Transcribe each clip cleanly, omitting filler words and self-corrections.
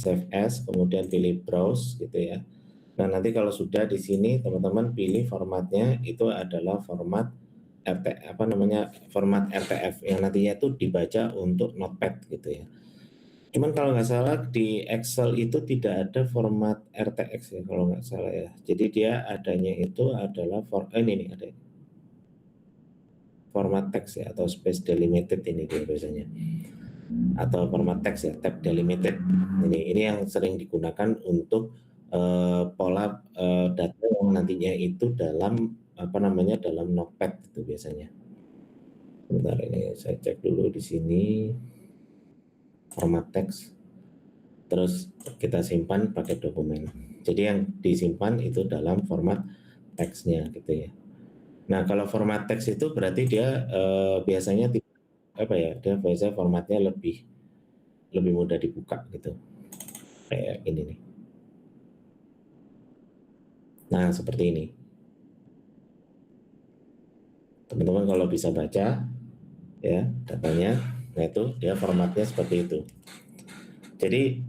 save as, kemudian pilih browse gitu ya. Nah, nanti kalau sudah di sini teman-teman pilih formatnya itu adalah format format RTF yang nantinya itu dibaca untuk notepad gitu ya. Cuman kalau nggak salah di Excel itu tidak ada format RTX ya kalau nggak salah ya. Jadi dia adanya itu adalah ini nih ada format text ya atau space delimited ini dia biasanya, atau format text ya tab delimited. Ini yang sering digunakan untuk pola data yang nantinya itu dalam dalam notepad itu biasanya. Bentar, ini saya cek dulu di sini format teks, terus kita simpan pakai dokumen. Jadi yang disimpan itu dalam format teksnya gitu ya. Nah, kalau format teks itu berarti dia biasanya dia biasanya formatnya lebih mudah dibuka gitu. Kayak ini nih. Nah, seperti ini. Teman-teman kalau bisa baca ya datanya, nah itu dia formatnya seperti itu. Jadi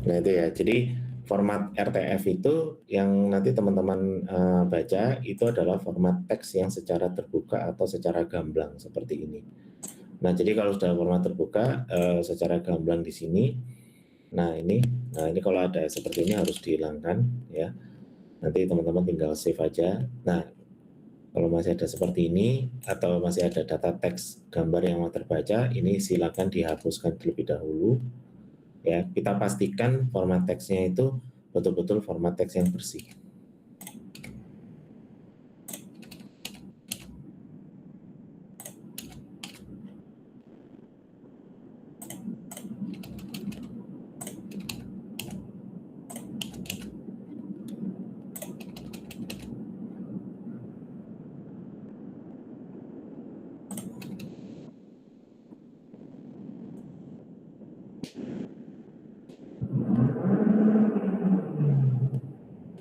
nah itu ya, jadi format RTF itu yang nanti teman-teman baca itu adalah format teks yang secara terbuka atau secara gamblang seperti ini. Nah, jadi kalau sudah format terbuka secara gamblang di sini, nah ini kalau ada seperti ini harus dihilangkan ya. Nanti teman-teman tinggal save aja. Nah, kalau masih ada seperti ini atau masih ada data teks gambar yang mau terbaca, ini silakan dihapuskan terlebih dahulu. Ya, kita pastikan format teksnya itu betul-betul format teks yang bersih.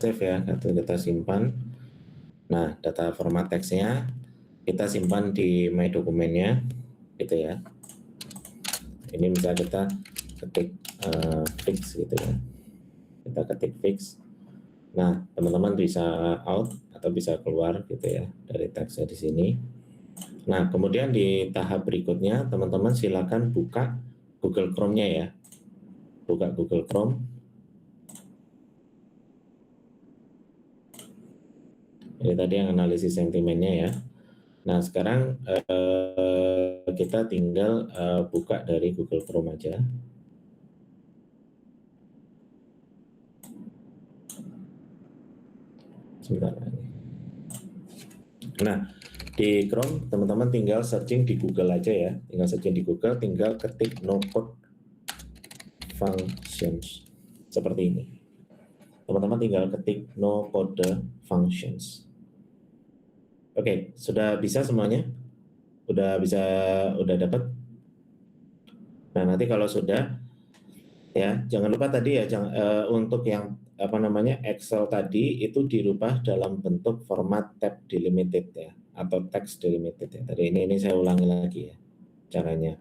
Save ya, itu kita simpan. Nah, data format teksnya kita simpan di my dokumennya gitu ya. Ini bisa kita ketik fix gitu ya. Kita ketik fix. Nah, teman-teman bisa out atau bisa keluar gitu ya dari teksnya di sini. Nah, kemudian di tahap berikutnya teman-teman silakan buka Google Chrome-nya ya. Buka Google Chrome. Ini tadi yang analisis sentimennya ya. Nah, sekarang kita tinggal buka dari Google Chrome aja. Sebentar lagi. Nah, di Chrome teman-teman tinggal searching di Google aja ya. Tinggal searching di Google, tinggal ketik no code functions seperti ini. Teman-teman tinggal ketik no code functions. Oke, sudah bisa semuanya? Udah dapat? Nah, nanti kalau sudah ya, jangan lupa tadi ya untuk yang Excel tadi itu dirubah dalam bentuk format tab delimited ya atau text delimited ya. Tadi ini saya ulangi lagi ya caranya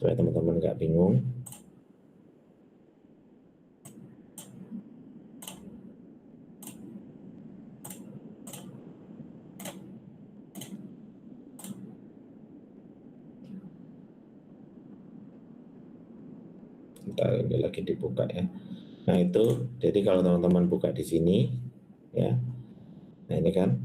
supaya teman-teman nggak bingung. Kita ini lagi dibuka ya. Nah itu, jadi kalau teman-teman buka di sini ya, nah ini kan,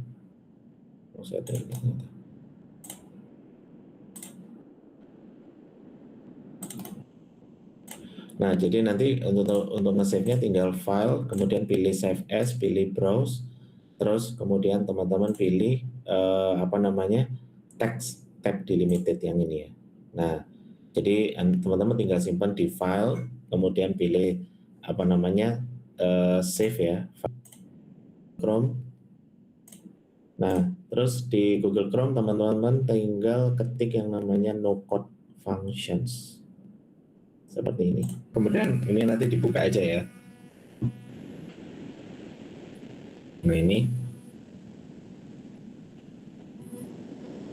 nah jadi nanti untuk nge-save-nya tinggal file, kemudian pilih save as, pilih browse, terus kemudian teman-teman pilih text tab delimited yang ini ya. Nah, jadi teman-teman tinggal simpan di file, kemudian pilih save ya, Chrome. Nah, Terus di Google Chrome teman-teman tinggal ketik yang namanya no code functions. Seperti ini. Kemudian ini nanti dibuka aja ya. Nah ini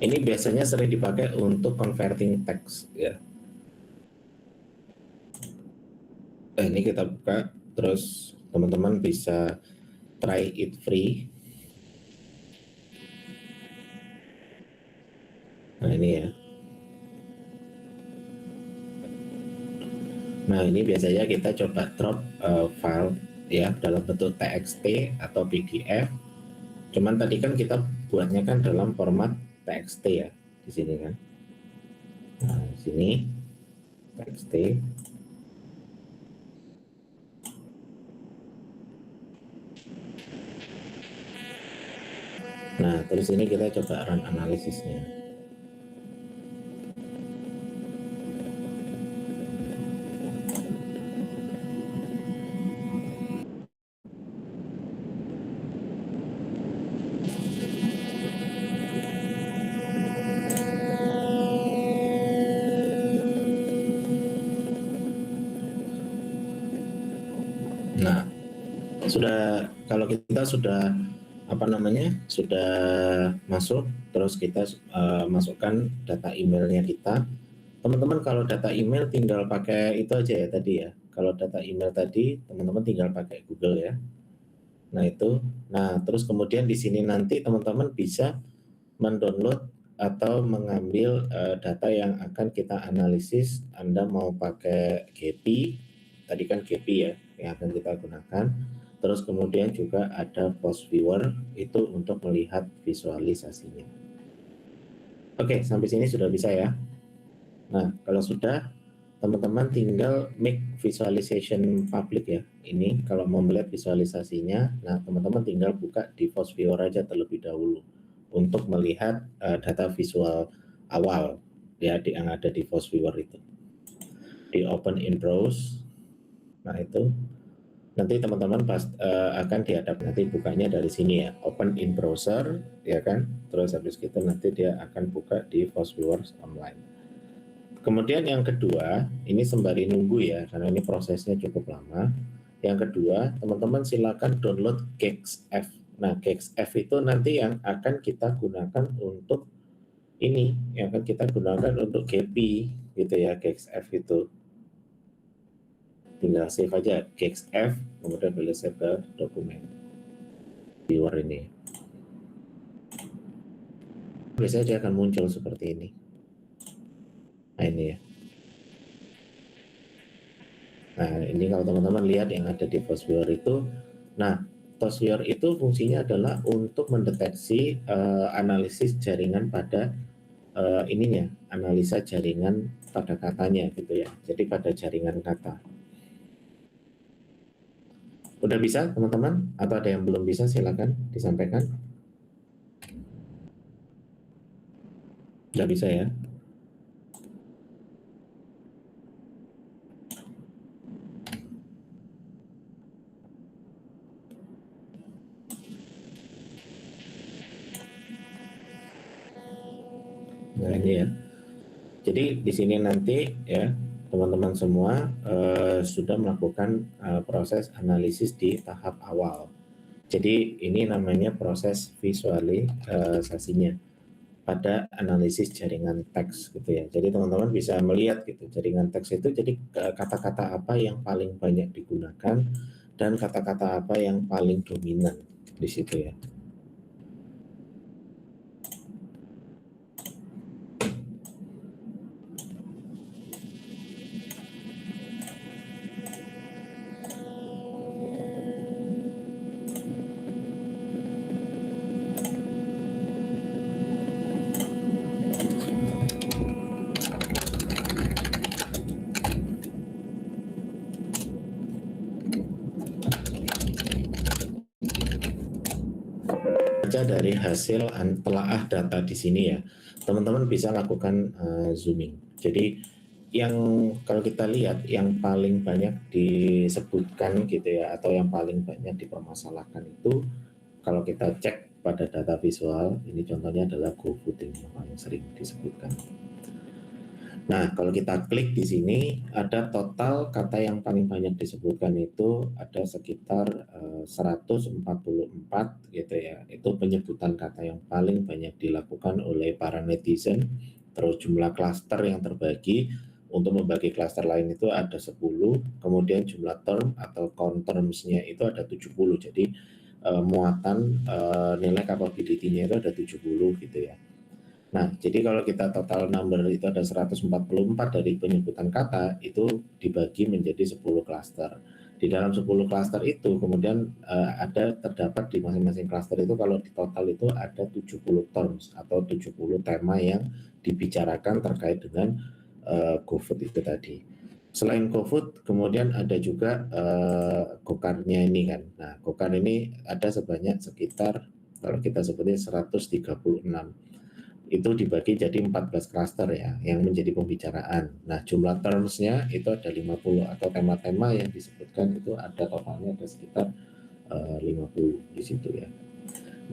biasanya sering dipakai untuk converting text ya. Ini kita buka, terus teman-teman bisa try it free. Nah ini ya. Nah ini biasanya kita coba drop file ya dalam bentuk TXT atau PDF. Cuman tadi kan kita buatnya kan dalam format TXT ya di sini kan. Nah di sini TXT. Nah terus ini kita coba run analisisnya. Nah, kalau kita sudah sudah masuk, terus kita masukkan data emailnya kita. Teman-teman kalau data email tinggal pakai itu aja ya tadi ya. Kalau data email tadi teman-teman tinggal pakai Google ya. Nah itu, terus kemudian di sini nanti teman-teman bisa mendownload atau mengambil data yang akan kita analisis. Anda mau pakai GPI, tadi kan GPI ya yang akan kita gunakan. Terus kemudian juga ada post viewer itu untuk melihat visualisasinya. Oke, sampai sini sudah bisa ya. Nah, kalau sudah, teman-teman tinggal make visualization public ya. Ini kalau mau melihat visualisasinya, nah teman-teman tinggal buka di post viewer aja terlebih dahulu untuk melihat data visual awal ya yang ada di post viewer itu. Di open in browse, nah itu nanti teman-teman akan dihadap nanti bukanya dari sini ya, open in browser ya kan, terus habis itu nanti dia akan buka di post viewers online. Kemudian yang kedua, ini sembari nunggu ya karena ini prosesnya cukup lama. Yang kedua, teman-teman silakan download GeXF. Nah, GeXF itu nanti yang akan kita gunakan untuk ini, yang akan kita gunakan untuk GPI gitu ya, GeXF itu. Tinggal save aja GeXF, kemudian boleh save ke dokumen viewer ini. Biasanya dia akan muncul seperti ini. Nah ini ya. Nah ini kalau teman-teman lihat yang ada di post viewer itu, nah post viewer itu fungsinya adalah untuk mendeteksi analisis jaringan pada ininya, analisa jaringan pada katanya gitu ya. Jadi pada jaringan kata. Udah bisa teman-teman? Atau ada yang belum bisa silakan disampaikan. Udah bisa ya. Nah ini ya. Jadi di sini nanti ya teman-teman semua sudah melakukan proses analisis di tahap awal. Jadi ini namanya proses visualisasinya pada analisis jaringan teks gitu ya. Jadi teman-teman bisa melihat gitu jaringan teks itu jadi kata-kata apa yang paling banyak digunakan dan kata-kata apa yang paling dominan di situ ya. Dari hasil telaah data di sini ya, teman-teman bisa lakukan zooming. Jadi yang kalau kita lihat yang paling banyak disebutkan gitu ya, atau yang paling banyak dipermasalahkan itu kalau kita cek pada data visual, ini contohnya adalah GoFood ini yang paling sering disebutkan. Nah, kalau kita klik di sini, ada total kata yang paling banyak disebutkan itu ada sekitar 144 gitu ya. Itu penyebutan kata yang paling banyak dilakukan oleh para netizen. Terus jumlah klaster yang terbagi, untuk membagi klaster lain itu ada 10, kemudian jumlah term atau count terms-nya itu ada 70. Jadi muatan nilai capability-nya itu ada 70 gitu ya. Nah, jadi kalau kita total number itu ada 144 dari penyebutan kata, itu dibagi menjadi 10 klaster. Di dalam 10 klaster itu kemudian ada terdapat di masing-masing klaster itu kalau di total itu ada 70 terms atau 70 tema yang dibicarakan terkait dengan GoFood itu tadi. Selain GoFood, kemudian ada juga Gokar-nya ini kan. Nah, Gokar ini ada sebanyak sekitar kalau kita sebutnya 136. Itu dibagi jadi 14 klaster ya yang menjadi pembicaraan. Nah, jumlah terms-nya itu ada 50 atau tema-tema yang disebutkan itu ada totalnya ada sekitar 50 di situ ya.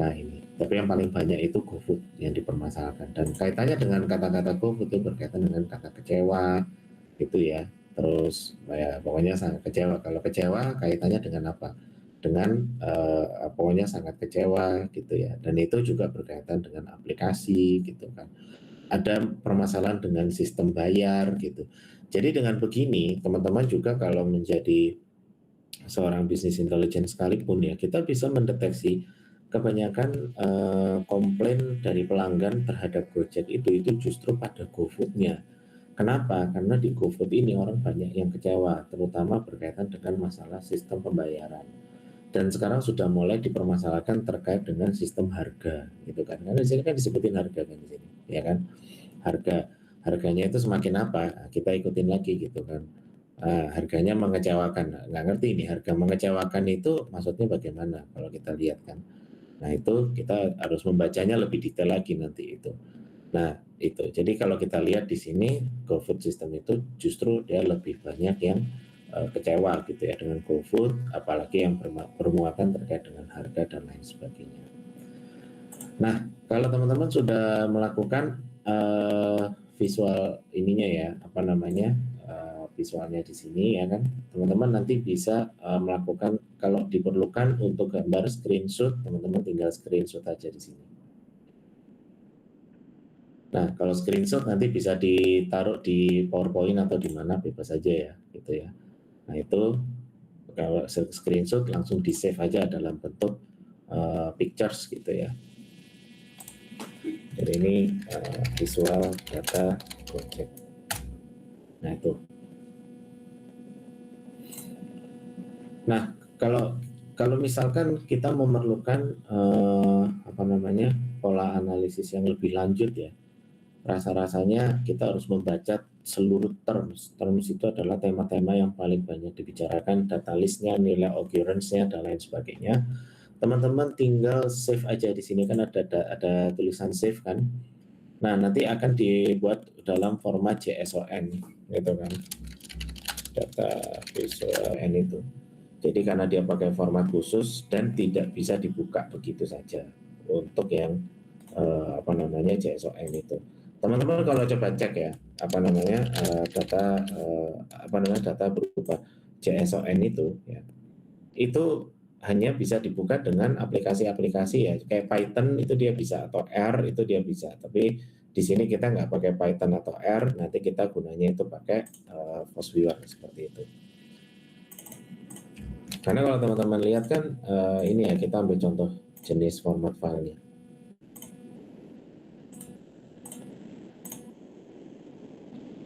Nah, ini. Tapi yang paling banyak itu GoFood yang dipermasalahkan dan kaitannya dengan kata-kata GoFood itu berkaitan dengan kata kecewa gitu ya. Terus ya pokoknya sangat kecewa. Kalau kecewa kaitannya dengan apa? Dengan pokoknya sangat kecewa gitu ya, dan itu juga berkaitan dengan aplikasi gitu kan. Ada permasalahan dengan sistem bayar gitu. Jadi dengan begini teman-teman juga kalau menjadi seorang bisnis intelligence sekalipun ya, kita bisa mendeteksi kebanyakan komplain dari pelanggan terhadap Gojek itu justru pada GoFood-nya. Kenapa? Karena di GoFood ini orang banyak yang kecewa, terutama berkaitan dengan masalah sistem pembayaran. Dan sekarang sudah mulai dipermasalahkan terkait dengan sistem harga, gitu kan? Karena di sini kan disebutin harga kan di sini, ya kan? Harganya itu semakin apa? Nah, kita ikutin lagi gitu kan. Harganya mengecewakan. Nggak ngerti ini harga mengecewakan itu maksudnya bagaimana? Kalau kita lihat kan. Nah itu kita harus membacanya lebih detail lagi nanti itu. Nah itu. Jadi kalau kita lihat di sini GoFood system itu justru dia lebih banyak yang kecewa gitu ya dengan GoFood, apalagi yang bermuatan terkait dengan harga dan lain sebagainya. Nah, kalau teman-teman sudah melakukan visual ininya ya, apa namanya visualnya di sini ya kan, teman-teman nanti bisa melakukan kalau diperlukan untuk gambar screenshot, teman-teman tinggal screenshot aja di sini. Nah, kalau screenshot nanti bisa ditaruh di PowerPoint atau di mana bebas saja ya, gitu ya. Nah itu kalau screenshot langsung di save aja dalam bentuk pictures gitu ya. Jadi ini visual data project. Nah itu. Nah kalau misalkan kita memerlukan apa namanya pola analisis yang lebih lanjut ya, rasa-rasanya kita harus membaca seluruh terms. Terms itu adalah tema-tema yang paling banyak dibicarakan, data list-nya, nilai occurrence-nya, dan lain sebagainya. Teman-teman tinggal save aja di sini kan ada tulisan save kan. Nah, nanti akan dibuat dalam format JSON gitu kan. Data visual N itu. Jadi karena dia pakai format khusus dan tidak bisa dibuka begitu saja untuk yang apa namanya JSON itu. Teman-teman kalau coba cek ya apa namanya data berupa JSON itu ya, itu hanya bisa dibuka dengan aplikasi-aplikasi ya kayak Python itu dia bisa atau R itu dia bisa, tapi di sini kita nggak pakai Python atau R, nanti kita gunanya itu pakai FastViewer seperti itu. Karena kalau teman-teman lihat kan ini ya kita ambil contoh jenis format filenya.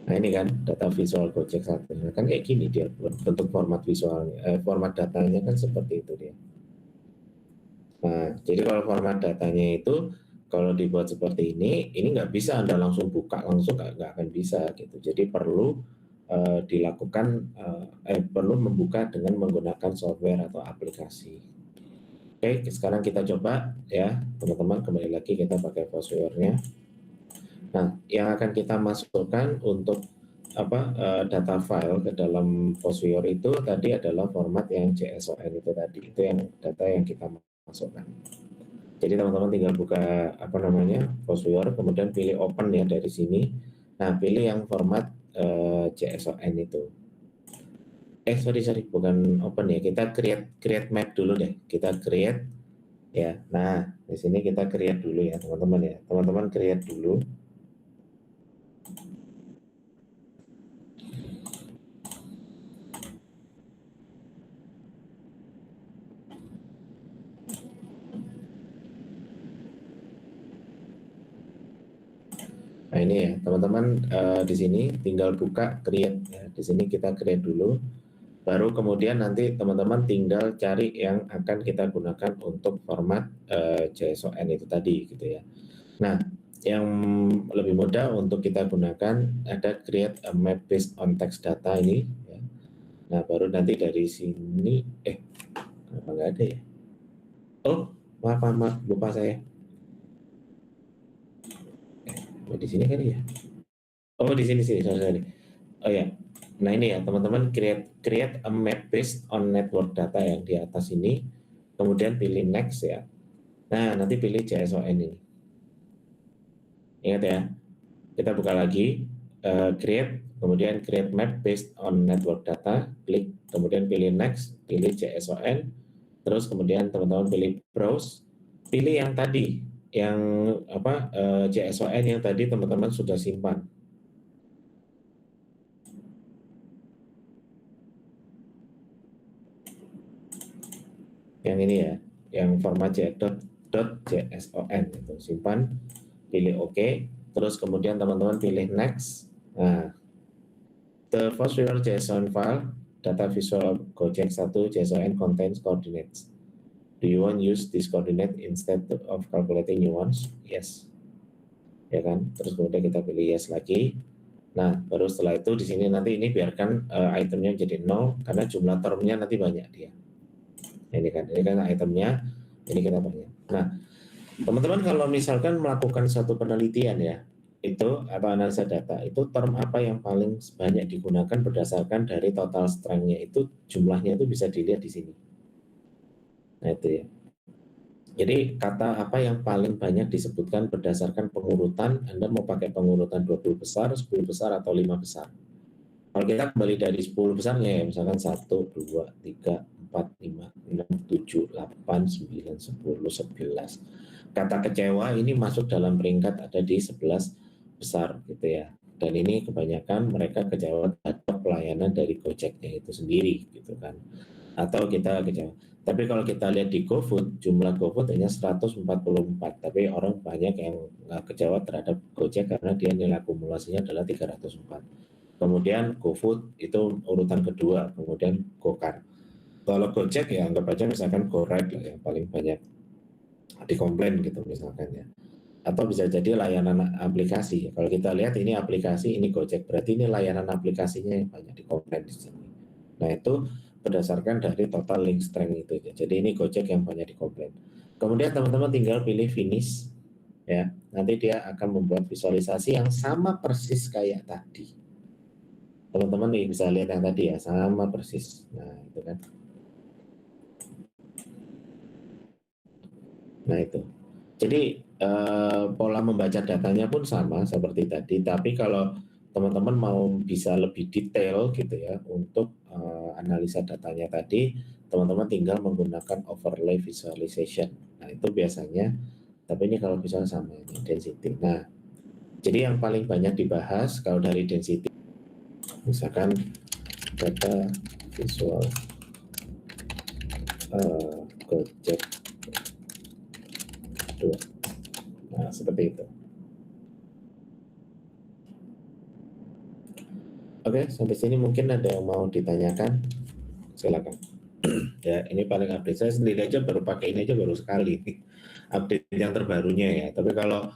Nah ini kan data visual Gojek 1 kan kayak gini dia bentuk format visualnya, format datanya kan seperti itu dia. Nah jadi kalau format datanya itu kalau dibuat seperti ini nggak bisa Anda langsung buka langsung nggak akan bisa gitu. Jadi perlu dilakukan perlu membuka dengan menggunakan software atau aplikasi. Oke, sekarang kita coba ya teman-teman, kembali lagi kita pakai FastViewer-nya. Nah, yang akan kita masukkan untuk data file ke dalam FastViewer itu tadi adalah format yang JSON itu tadi, itu yang data yang kita masukkan. Jadi teman-teman tinggal buka apa namanya Foursquare, kemudian pilih open ya dari sini. Nah, pilih yang format JSON itu. Sorry, bukan open ya. Kita create map dulu deh. Kita create ya. Nah, di sini kita create dulu ya, teman-teman ya. Teman-teman create dulu. Nah, ini ya, teman-teman di sini tinggal buka create ya. Di sini kita create dulu. Baru kemudian nanti teman-teman tinggal cari yang akan kita gunakan untuk format JSON itu tadi gitu ya. Nah, yang lebih mudah untuk kita gunakan ada create a map based on text data ini ya. Nah, baru nanti dari sini kenapa nggak ada ya? Oh, maaf, lupa saya. Di sini kali ya? Oh, di sini sih, sorry. Oh ya. Nah, ini ya, teman-teman create a map based on network data yang di atas ini. Kemudian pilih next ya. Nah, nanti pilih JSON ini. Ingat ya, kita buka lagi, create, kemudian create map based on network data, klik, kemudian pilih next, pilih JSON, terus kemudian teman-teman pilih browse, pilih yang tadi, yang apa JSON yang tadi teman-teman sudah simpan. Yang ini ya, yang format .json itu simpan, pilih OK, terus kemudian teman-teman pilih next. Nah, the first visual JSON file data visual Gojek 1 JSON contains coordinates. Do you want use this coordinate instead of calculating new ones? Yes. Ya kan? Terus kemudian kita pilih yes lagi. Nah, baru setelah itu di sini nanti ini biarkan itemnya jadi 0 karena jumlah termnya nanti banyak dia. Ini kan itemnya, ini kita banyak. Nah, teman-teman kalau misalkan melakukan satu penelitian ya, itu atau analisa data, itu term apa yang paling banyak digunakan berdasarkan dari total strength-nya itu jumlahnya itu bisa dilihat di sini. Nah, itu ya. Jadi kata apa yang paling banyak disebutkan berdasarkan pengurutan, Anda mau pakai pengurutan 20 besar, 10 besar, atau 5 besar. Kalau kita kembali dari 10 besarnya ya, misalkan 1, 2, 3, 4, 5, 6, 7, 8, 9, 10, 11. Kata kecewa ini masuk dalam peringkat ada di 11 besar gitu ya. Dan ini kebanyakan mereka kecewa terhadap pelayanan dari Gojeknya itu sendiri gitu kan. Atau kita kecewa. Tapi kalau kita lihat di GoFood, jumlah GoFood hanya 144, tapi orang banyak yang kecewa terhadap Gojek karena dia nilai akumulasinya adalah 304. Kemudian GoFood itu urutan kedua, kemudian GoCar. Kalau Gojek ya anggap aja misalkan GoRide lah yang paling banyak dikomplain gitu misalkan ya. Atau bisa jadi layanan aplikasi. Kalau kita lihat ini aplikasi, ini Gojek, berarti ini layanan aplikasinya yang banyak dikomplain di sini. Nah, itu berdasarkan dari total link strength itu ya. Jadi ini Gojek yang banyak dikomplain. Kemudian teman-teman tinggal pilih finish ya. Nanti dia akan membuat visualisasi yang sama persis kayak tadi. Teman-teman nih bisa lihat yang tadi ya, sama persis. Nah, itu kan. Nah, itu. Jadi pola membaca datanya pun sama seperti tadi, tapi kalau teman-teman mau bisa lebih detail gitu ya untuk analisa datanya tadi, teman-teman tinggal menggunakan overlay visualization. Nah, itu biasanya, tapi ini kalau bisa sama ini density. Nah, jadi yang paling banyak dibahas kalau dari density, misalkan data visual Gojek 2. Nah, seperti itu. Oke, sampai sini mungkin ada yang mau ditanyakan, silakan. Ya, ini paling update. Saya sendiri aja baru pakai ini aja baru sekali. Update yang terbarunya ya. Tapi kalau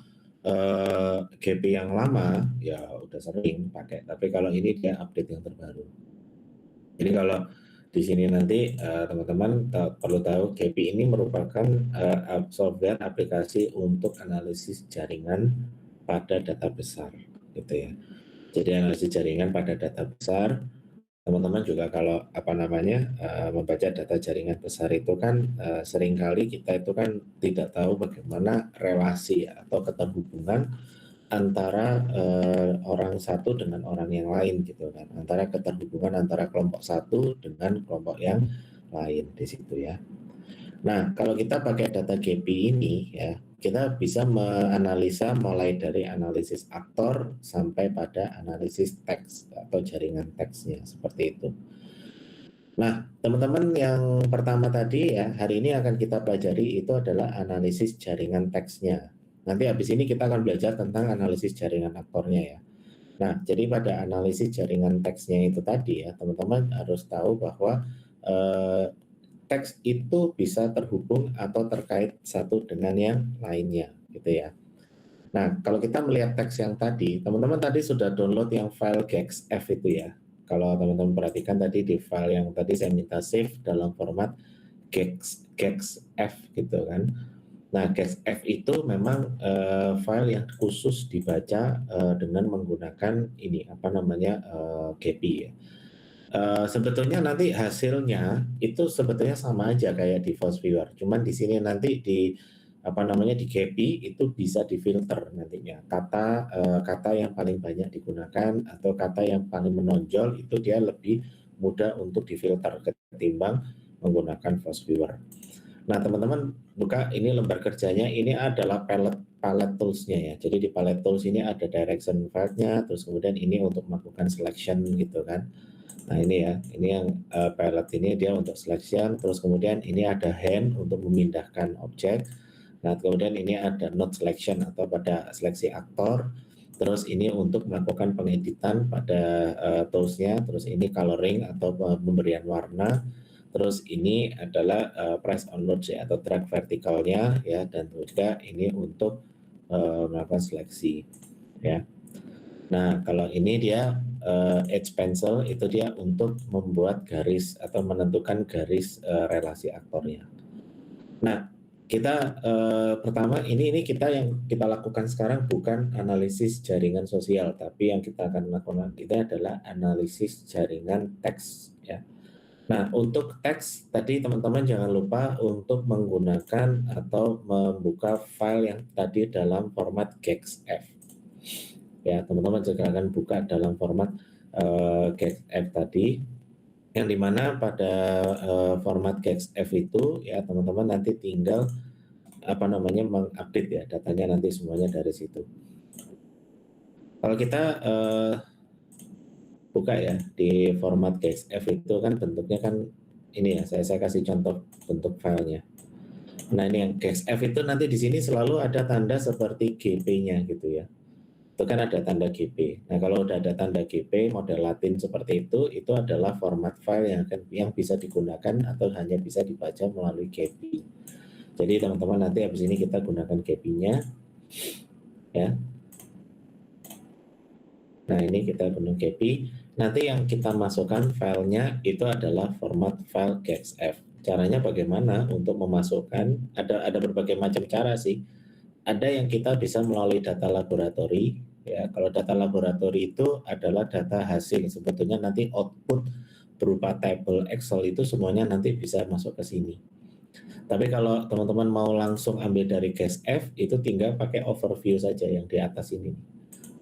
GP yang lama ya udah sering pakai. Tapi kalau ini dia update yang terbaru. Jadi kalau di sini nanti teman-teman perlu tahu GP ini merupakan software aplikasi untuk analisis jaringan pada data besar, gitu ya. Jadi analisis jaringan pada data besar teman-teman juga kalau membaca data jaringan besar itu kan seringkali kita itu kan tidak tahu bagaimana relasi atau keterhubungan antara orang satu dengan orang yang lain gitu kan, antara keterhubungan antara kelompok satu dengan kelompok yang lain di situ ya. Nah, kalau kita pakai data GP ini ya, kita bisa menganalisa mulai dari analisis aktor sampai pada analisis teks atau jaringan teksnya seperti itu. Nah, teman-teman yang pertama tadi ya, hari ini akan kita pelajari itu adalah analisis jaringan teksnya. Nanti habis ini kita akan belajar tentang analisis jaringan aktornya ya. Nah, jadi pada analisis jaringan teksnya itu tadi ya, teman-teman harus tahu bahwa teks itu bisa terhubung atau terkait satu dengan yang lainnya, gitu ya. Nah, kalau kita melihat teks yang tadi, teman-teman tadi sudah download yang file GXF itu ya. Kalau teman-teman perhatikan tadi di file yang tadi saya minta save dalam format GXF gitu kan. Nah, GXF itu memang file yang khusus dibaca dengan menggunakan ini GP ya. Sebetulnya nanti hasilnya itu sebetulnya sama aja kayak di Force Viewer, cuman di sini nanti di di GP itu bisa difilter nantinya kata yang paling banyak digunakan atau kata yang paling menonjol itu dia lebih mudah untuk difilter ketimbang menggunakan Force Viewer. Nah, teman-teman buka ini lembar kerjanya, ini adalah palette tools-nya ya. Jadi di palette tools ini ada direction file-nya, terus kemudian ini untuk melakukan selection gitu kan. Nah, ini ya, ini yang palette ini dia untuk selection, terus kemudian ini ada hand untuk memindahkan objek. Nah, kemudian ini ada node selection atau pada seleksi aktor. Terus ini untuk melakukan pengeditan pada tools-nya, terus ini coloring atau pemberian warna. Terus ini adalah press on node ya, atau drag vertikalnya ya, dan juga ini untuk melakukan seleksi ya. Nah, kalau ini dia edge pencil itu dia untuk membuat garis atau menentukan garis relasi aktornya. Nah, kita pertama ini kita yang kita lakukan sekarang bukan analisis jaringan sosial, tapi yang kita akan lakukan kita adalah analisis jaringan teks ya. Nah, untuk teks tadi teman-teman jangan lupa untuk menggunakan atau membuka file yang tadi dalam format GXF. Ya, teman-teman juga akan buka dalam format GXF tadi, yang dimana pada format GXF itu ya teman-teman nanti tinggal mengupdate ya datanya nanti semuanya dari situ. Kalau kita buka ya di format GXF itu kan bentuknya kan ini ya, saya kasih contoh bentuk filenya. Nah, ini yang GXF itu nanti di sini selalu ada tanda seperti GP-nya gitu ya. Itu kan ada tanda GP. Nah, kalau udah ada tanda GP model Latin seperti itu adalah format file yang bisa digunakan atau hanya bisa dibaca melalui GP. Jadi teman-teman nanti habis ini kita gunakan GP-nya ya. Nah, ini kita gunakan GP. Nanti yang kita masukkan filenya itu adalah format file GXF. Caranya bagaimana untuk memasukkan? Ada berbagai macam cara sih. Ada yang kita bisa melalui data laboratori. Ya, kalau data laboratori itu adalah data hasil. Sebetulnya nanti output berupa table Excel itu semuanya nanti bisa masuk ke sini. Tapi kalau teman-teman mau langsung ambil dari GXF, itu tinggal pakai overview saja yang di atas ini.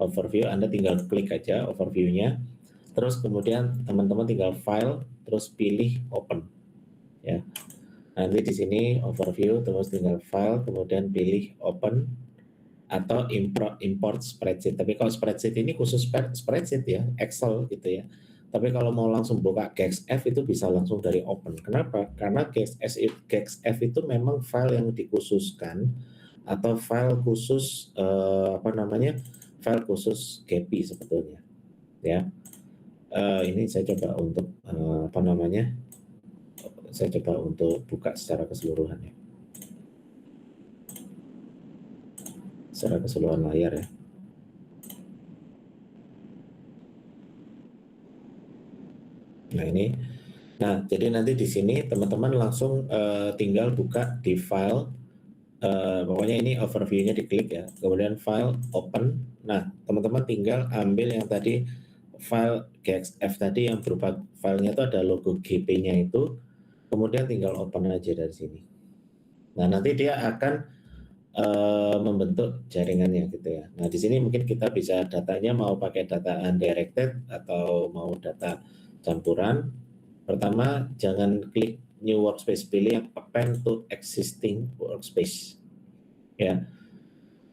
Overview, Anda tinggal klik aja overview-nya. Terus kemudian teman-teman tinggal file, terus pilih open. Ya. Nanti di sini overview, terus tinggal file, kemudian pilih open atau import spreadsheet. Tapi kalau spreadsheet ini khusus spreadsheet ya, Excel gitu ya. Tapi kalau mau langsung buka GXF itu bisa langsung dari open. Kenapa? Karena GXF itu memang file yang dikhususkan atau file khusus file khusus GP sebetulnya. Ya. Ini saya coba untuk saya coba untuk buka secara keseluruhan ya. Secara keseluruhan layar ya. Nah, ini. Nah, jadi nanti di sini teman-teman langsung tinggal buka di file. Pokoknya ini overview-nya diklik ya. Kemudian file open. Nah, teman-teman tinggal ambil yang tadi file GXF tadi yang berupa filenya itu ada logo GP-nya itu, kemudian tinggal open aja dari sini. Nah, nanti dia akan membentuk jaringannya gitu ya. Nah, di sini mungkin kita bisa datanya mau pakai data undirected atau mau data campuran. Pertama, jangan klik new workspace, pilih yang append to existing workspace. Ya,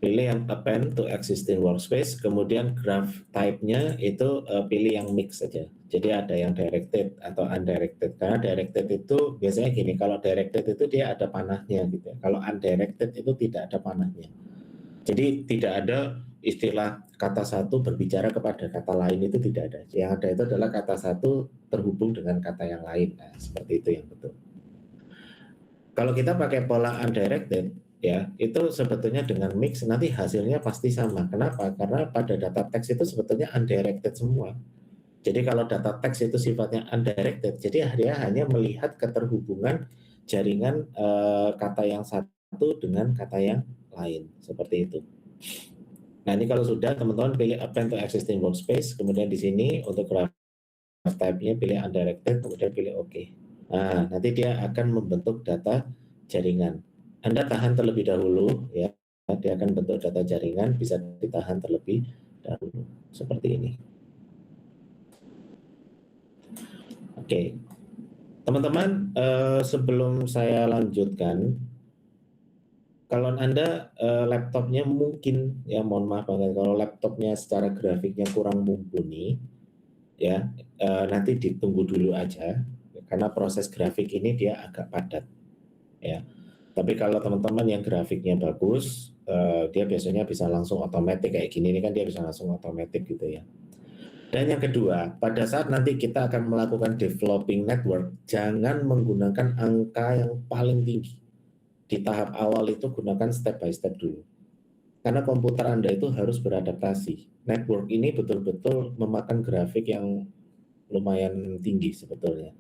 pilih yang append to existing workspace, kemudian graph type-nya itu pilih yang mix saja. Jadi ada yang directed atau undirected. Karena directed itu biasanya gini, kalau directed itu dia ada panahnya gitu ya. Kalau undirected itu tidak ada panahnya. Jadi tidak ada istilah kata satu berbicara kepada kata lain, itu tidak ada. Yang ada itu adalah kata satu terhubung dengan kata yang lain. Nah, seperti itu yang betul. Kalau kita pakai pola undirected, ya itu sebetulnya dengan mix nanti hasilnya pasti sama. Kenapa? Karena pada data teks itu sebetulnya undirected semua. Jadi kalau data teks itu sifatnya undirected, jadi dia hanya melihat keterhubungan jaringan kata yang satu dengan kata yang lain, seperti itu. Nah, ini kalau sudah, teman-teman pilih append to existing workspace, kemudian di sini untuk graph type-nya pilih undirected, kemudian pilih OK. Nah, nanti dia akan membentuk data jaringan. Anda tahan terlebih dahulu, ya, dia akan bentuk data jaringan, bisa ditahan terlebih dahulu, seperti ini. Oke, teman-teman, sebelum saya lanjutkan, kalau Anda laptopnya mungkin, ya mohon maaf banget, kalau laptopnya secara grafiknya kurang mumpuni, ya nanti ditunggu dulu aja, karena proses grafik ini dia agak padat, ya. Tapi kalau teman-teman yang grafiknya bagus, dia biasanya bisa langsung otomatis kayak gini, ini kan dia bisa langsung otomatis gitu ya. Dan yang kedua, pada saat nanti kita akan melakukan developing network, jangan menggunakan angka yang paling tinggi. Di tahap awal itu gunakan step by step dulu. Karena komputer Anda itu harus beradaptasi. Network ini betul-betul memakan grafik yang lumayan tinggi sebetulnya.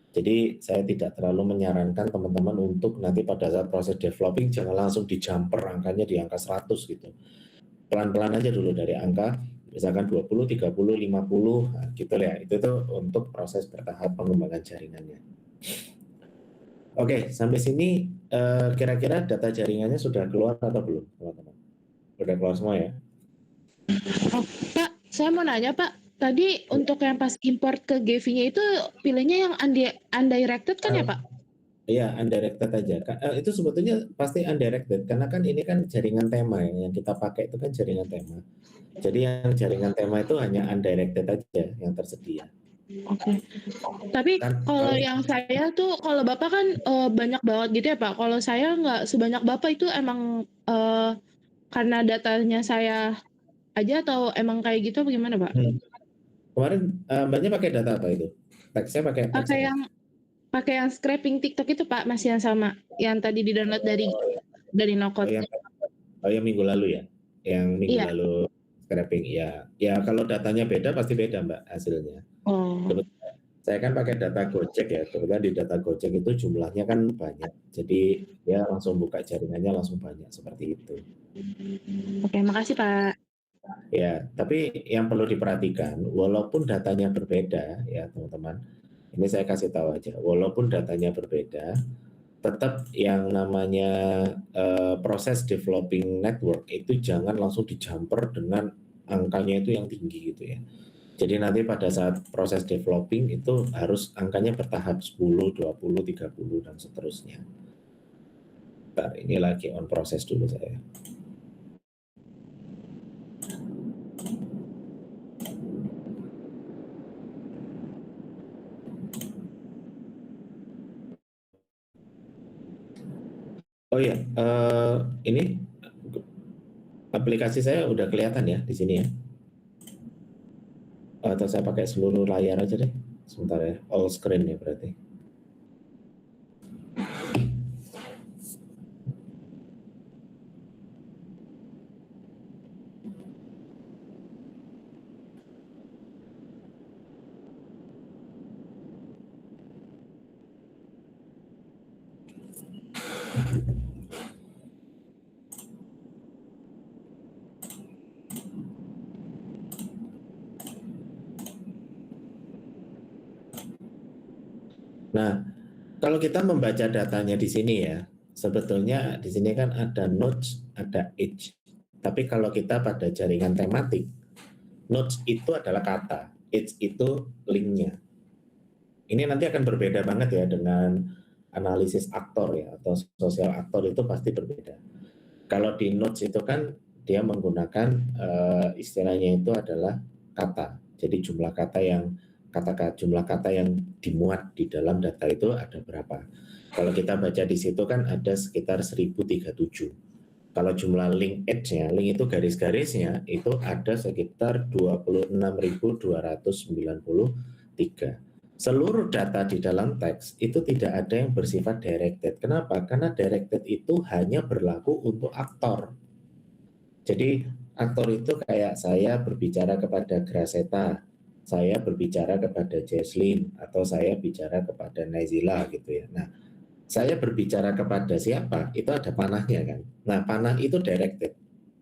Jadi saya tidak terlalu menyarankan teman-teman untuk nanti pada saat proses developing jangan langsung dijumper angkanya di angka 100 gitu. Pelan-pelan aja dulu dari angka misalkan 20, 30, 50 nah, gitu ya. Itu tuh untuk proses bertahap pengembangan jaringannya. Oke, sampai sini kira-kira data jaringannya sudah keluar atau belum, teman-teman? Sudah keluar semua ya? Oh, Pak, saya mau nanya Pak, tadi untuk yang pas import ke GV-nya itu pilihnya yang undirected kan ya Pak? Iya, undirected aja. Itu sebetulnya pasti undirected karena kan ini kan jaringan tema yang kita pakai itu kan jaringan tema. Jadi yang jaringan tema itu hanya undirected aja yang tersedia. Oke. Tapi Kan kalau kalau yang saya tuh, kalau Bapak kan banyak banget gitu ya Pak. Kalau saya nggak sebanyak Bapak itu emang karena datanya saya aja atau emang kayak gitu bagaimana Pak? kemarin Mbaknya pakai data apa itu? Teksnya pakai teks apa? Pakai yang scraping TikTok itu Pak, masih yang sama, yang tadi di-download dari Oh Nokot. yang minggu lalu ya? Yang minggu Iya. lalu scraping ya. Ya kalau datanya beda pasti beda Mbak hasilnya. Oh. Saya kan pakai data Gojek ya, kebetulan di data Gojek itu jumlahnya kan banyak, jadi ya langsung buka jaringannya langsung banyak seperti itu. Oke, makasih Pak. Ya, tapi yang perlu diperhatikan, walaupun datanya berbeda ya teman-teman, ini saya kasih tahu aja, walaupun datanya berbeda, tetap yang namanya proses developing network itu jangan langsung dijumper dengan angkanya itu yang tinggi gitu ya. Jadi nanti pada saat proses developing itu harus angkanya bertahap 10, 20, 30 dan seterusnya. Bentar, ini lagi on proses dulu saya. Oh iya, ini aplikasi saya udah kelihatan ya di sini ya. Atau saya pakai seluruh layar aja deh. Sebentar ya, all screen ya berarti. Nah, kalau kita membaca datanya di sini ya, sebetulnya di sini kan ada nodes, ada edge. Tapi kalau kita pada jaringan tematik, nodes itu adalah kata, edge itu linknya. Ini nanti akan berbeda banget ya dengan analisis aktor ya, atau sosial aktor itu pasti berbeda. Kalau di nodes itu kan dia menggunakan istilahnya itu adalah kata. Jadi jumlah kata yang dimuat di dalam data itu ada berapa. Kalau kita baca di situ kan ada sekitar 1037. Kalau jumlah link edge-nya, link itu garis-garisnya itu ada sekitar 26.293. Seluruh data di dalam teks itu tidak ada yang bersifat directed. Kenapa? Karena directed itu hanya berlaku untuk aktor. Jadi aktor itu kayak saya berbicara kepada Graceta, saya berbicara kepada Jesslyn, atau saya bicara kepada Naizila gitu ya. Nah, saya berbicara kepada siapa, itu ada panahnya kan. Nah, panah itu directed.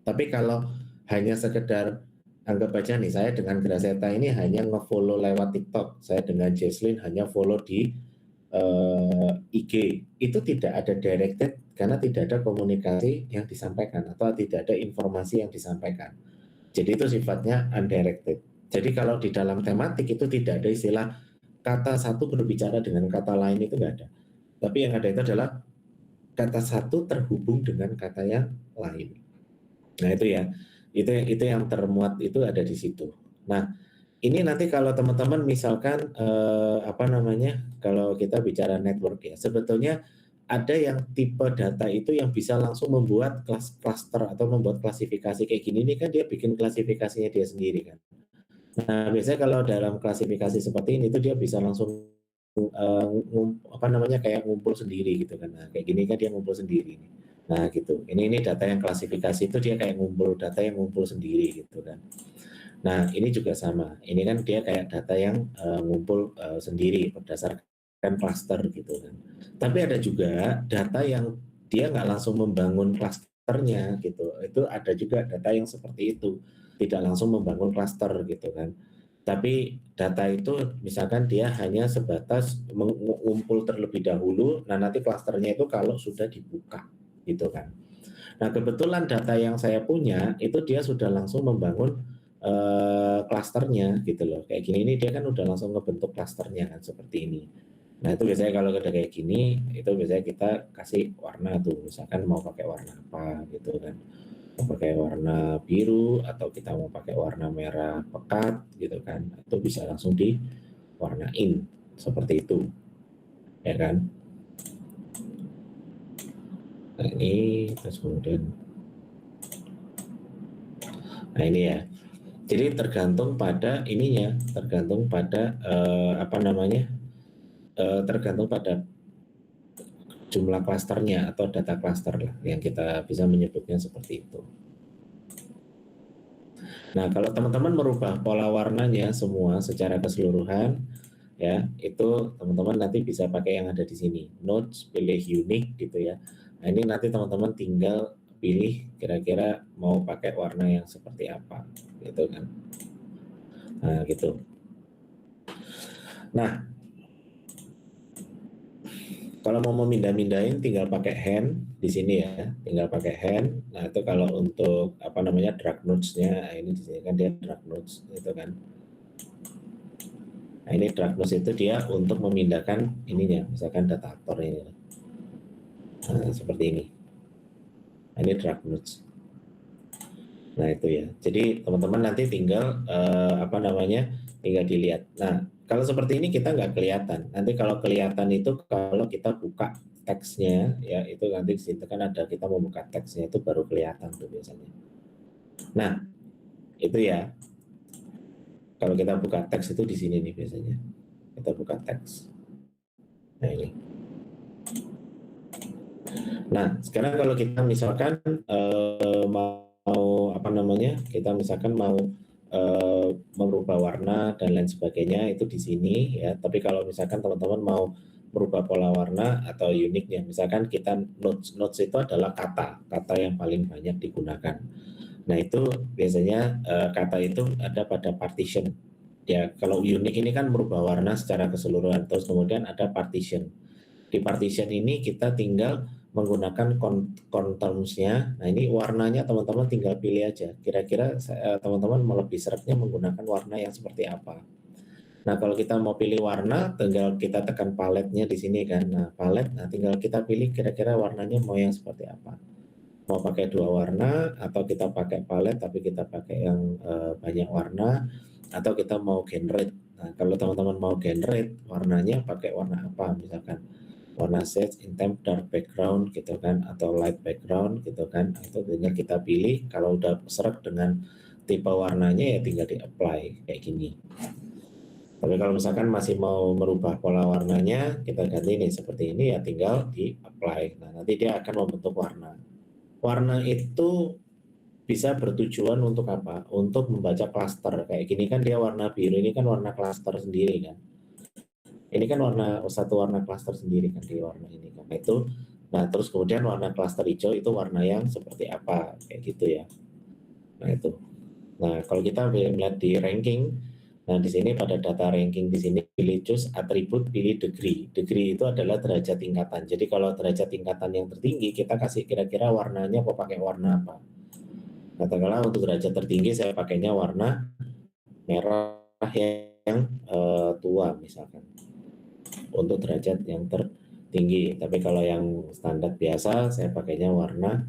Tapi kalau hanya sekedar, anggap aja nih, saya dengan Graceta ini hanya nge-follow lewat TikTok, saya dengan Jesslyn hanya follow di IG, itu tidak ada directed karena tidak ada komunikasi yang disampaikan atau tidak ada informasi yang disampaikan. Jadi itu sifatnya undirected. Jadi kalau di dalam tematik itu tidak ada istilah kata satu berbicara dengan kata lain, itu nggak ada. Tapi yang ada itu adalah kata satu terhubung dengan kata yang lain. Nah itu ya, itu yang termuat itu ada di situ. Nah ini nanti kalau teman-teman misalkan kalau kita bicara network ya, sebetulnya ada yang tipe data itu yang bisa langsung membuat cluster atau membuat klasifikasi kayak gini, ini kan dia bikin klasifikasinya dia sendiri kan. Nah biasanya kalau dalam klasifikasi seperti ini itu dia bisa langsung kayak ngumpul sendiri gitu kan. Nah kayak gini kan dia ngumpul sendiri. Nah gitu. Ini data yang klasifikasi itu dia kayak ngumpul data yang ngumpul sendiri gitu kan. Nah ini juga sama. Ini kan dia kayak data yang ngumpul sendiri berdasarkan cluster gitu kan. Tapi ada juga data yang dia nggak langsung membangun clusternya gitu. Itu ada juga data yang seperti itu, tidak langsung membangun cluster gitu kan. Tapi data itu misalkan dia hanya sebatas mengumpul terlebih dahulu, nah nanti klasternya itu kalau sudah dibuka gitu kan. Nah kebetulan data yang saya punya itu dia sudah langsung membangun klasternya gitu loh. Kayak gini ini dia kan udah langsung ngebentuk klasternya kan seperti ini. Nah itu biasanya kalau udah kayak gini, itu biasanya kita kasih warna tuh, misalkan mau pakai warna apa gitu kan. Mau pakai warna biru atau kita mau pakai warna merah pekat gitu kan, itu bisa langsung diwarnain seperti itu ya kan. Nah ini terus kemudian, nah ini ya, jadi tergantung pada ininya, tergantung pada tergantung pada jumlah klasternya atau data klaster lah yang kita bisa menyebutnya seperti itu. Nah, kalau teman-teman merubah pola warnanya semua secara keseluruhan, ya itu teman-teman nanti bisa pakai yang ada di sini. Nodes, pilih unique gitu ya. Nah, ini nanti teman-teman tinggal pilih kira-kira mau pakai warna yang seperti apa, gitu kan. Nah, gitu. Nah, kalau mau memindah-mindahin tinggal pakai hand di sini ya, tinggal pakai hand. Nah itu kalau untuk drag nodes-nya, ini di sini kan dia drag nodes itu kan. Nah ini drag nodes itu dia untuk memindahkan ininya, misalkan data aktor ini. Nah seperti ini. Nah, ini drag nodes. Nah itu ya. Jadi teman-teman nanti tinggal tinggal dilihat. Nah kalau seperti ini kita nggak kelihatan. Nanti kalau kelihatan itu kalau kita buka teksnya ya, itu nanti di situ kan ada kita mau buka teksnya itu baru kelihatan tuh biasanya. Nah itu ya. Kalau kita buka teks itu di sini nih biasanya. Kita buka teks. Nah ini. Nah sekarang kalau kita misalkan kita misalkan mau merubah warna dan lain sebagainya itu di sini ya. Tapi kalau misalkan teman-teman mau merubah pola warna atau uniknya, misalkan kita notes itu adalah kata yang paling banyak digunakan. Nah itu biasanya kata itu ada pada partition ya kalau unique ini kan merubah warna secara keseluruhan. Terus kemudian ada partition. Di partition ini kita tinggal menggunakan contours-nya. Nah ini warnanya teman-teman tinggal pilih aja. Kira-kira teman-teman mau lebih seretnya menggunakan warna yang seperti apa. Nah kalau kita mau pilih warna, tinggal kita tekan paletnya di sini kan. Nah palet, nah tinggal kita pilih kira-kira warnanya mau yang seperti apa. Mau pakai 2 warna atau kita pakai palet tapi kita pakai yang banyak warna, atau kita mau generate. Nah kalau teman-teman mau generate warnanya pakai warna apa, misalkan warna shades, intent, dark background gitu kan, atau light background gitu kan, itu tinggal kita pilih. Kalau udah seret dengan tipe warnanya ya tinggal di apply kayak gini. Tapi kalau misalkan masih mau merubah pola warnanya, kita ganti nih seperti ini ya tinggal di apply. Nah nanti dia akan membentuk warna. Warna itu bisa bertujuan untuk apa? Untuk membaca klaster. Kayak gini kan dia warna biru, ini kan warna klaster sendiri kan. Ini kan satu warna klaster sendiri kan di warna ini kan. Nah terus kemudian warna klaster hijau itu warna yang seperti apa, kayak gitu ya. Nah itu. Nah kalau kita melihat di ranking, nah di sini pada data ranking di sini pilih choose atribut, pilih degree. Degree itu adalah derajat tingkatan. Jadi kalau derajat tingkatan yang tertinggi kita kasih kira-kira warnanya mau pakai warna apa. Katakanlah untuk derajat tertinggi saya pakainya warna merah yang tua misalkan untuk derajat yang tertinggi. Tapi kalau yang standar biasa saya pakainya warna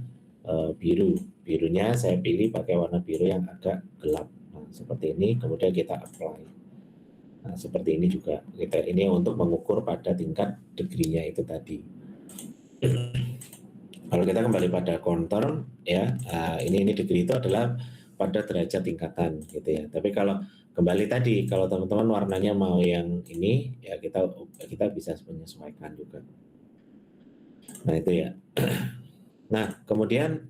biru. Birunya saya pilih pakai warna biru yang agak gelap. Nah, seperti ini kemudian kita apply. Nah, seperti ini juga ini untuk mengukur pada tingkat degree-nya itu tadi. Kalau kita kembali pada counter ya, ini degree itu adalah pada derajat tingkatan gitu ya. Tapi kalau kembali tadi, kalau teman-teman warnanya mau yang ini ya kita bisa menyesuaikan juga. Nah itu ya. Nah kemudian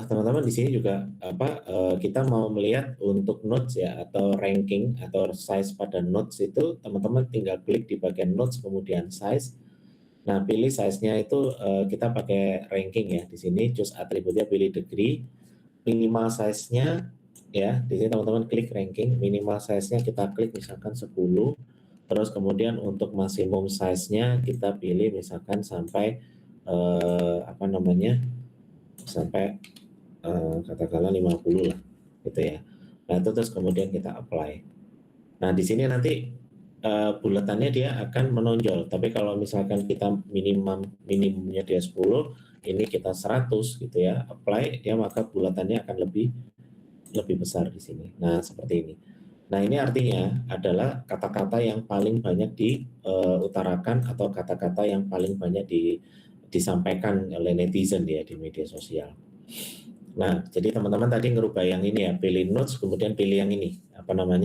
teman-teman di sini juga kita mau melihat untuk notes ya, atau ranking atau size pada notes itu teman-teman tinggal klik di bagian notes kemudian size. Nah, pilih size-nya itu kita pakai ranking ya. Di sini choose atributnya pilih degree, minimal size-nya ya. Di sini teman-teman klik ranking, minimal size-nya kita klik misalkan 10. Terus kemudian untuk maksimum size-nya kita pilih misalkan sampai sampai katakanlah 50 lah gitu ya. Nah, itu terus kemudian kita apply. Nah, di sini nanti bulatannya dia akan menonjol. Tapi kalau misalkan kita minimumnya dia 10, ini kita 100 gitu ya, apply dia maka bulatannya akan lebih besar di sini. Nah, seperti ini. Nah, ini artinya adalah kata-kata yang paling banyak diutarakan atau kata-kata yang paling banyak disampaikan oleh netizen ya di media sosial. Nah, jadi teman-teman tadi ngerubah yang ini ya, pilih notes, kemudian pilih yang ini,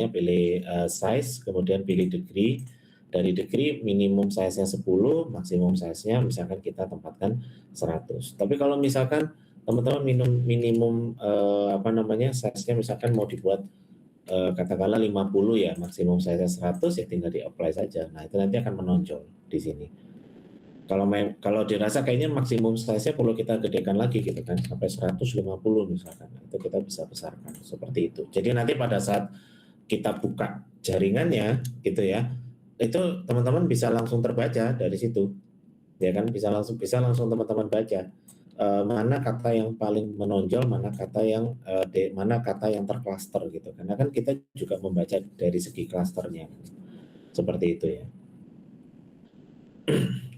pilih size, kemudian pilih degree. Dari degree minimum size-nya 10, maksimum size-nya misalkan kita tempatkan 100. Tapi kalau misalkan teman-teman minimum size-nya misalkan mau dibuat katakanlah 50 ya, maksimum size-nya 100 ya tinggal di-apply saja. Nah, itu nanti akan menonjol di sini. Kalau dirasa kayaknya maksimum size-nya perlu kita gedekan lagi gitu kan, sampai 150 misalkan, itu kita bisa besarkan seperti itu. Jadi nanti pada saat kita buka jaringannya gitu ya, itu teman-teman bisa langsung terbaca dari situ, ya kan, bisa langsung teman-teman baca mana kata yang paling menonjol, mana kata yang tercluster gitu. Karena kan kita juga membaca dari segi clusternya, seperti itu ya.